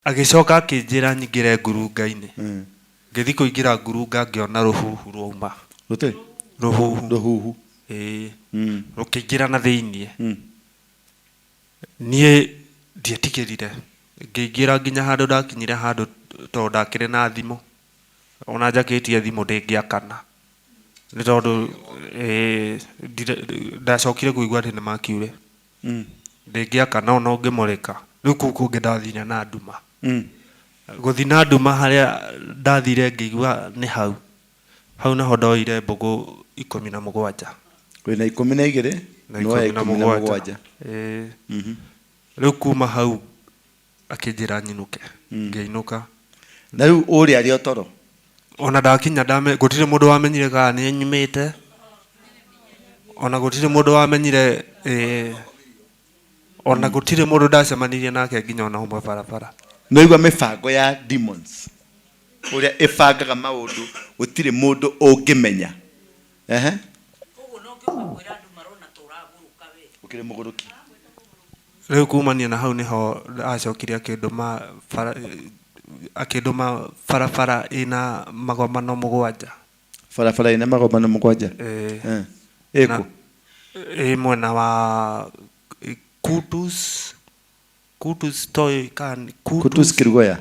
Agicoka akinjira nyingire ngurunga-ini ngithi kuingira ngurunga ngiona ruhuhu rwauma ruhuhu rukiingira na thiini nie ndietigirire ngiingira nginya handu ndakinyire handu tondu ndakire na thimu ona njakitie thimu ndingiakana ni tondu ndacokire kuigua ati ni makiure ndingiakana ona ngimurika riu kuu kungi ndathire na nduma guthi na nduma haria ndathire ngigua ni hau naho ndoire mbugu 17 wina 12 na 17 riu kuma hau akinjira nyinuke ngiinuka na riu uri ari otoro ona ndakinya gutire mundu wamenyire kana ni nyumite ona gutire mundu wamenyire ona gutire mundu ndacemanirie nake nginya ona umwe barabara noigwa mibango ya demons uria ibangaga maundu gutire mundu ungimenya uguo no ngimakwira andu marona turaguruka we ukire muguruki riu kumania na hau niho acokire akinduma barabara ina magomano 7 barabara ina magomano 7 eko mwena wa Kutus toy kan Kutus Kirgoya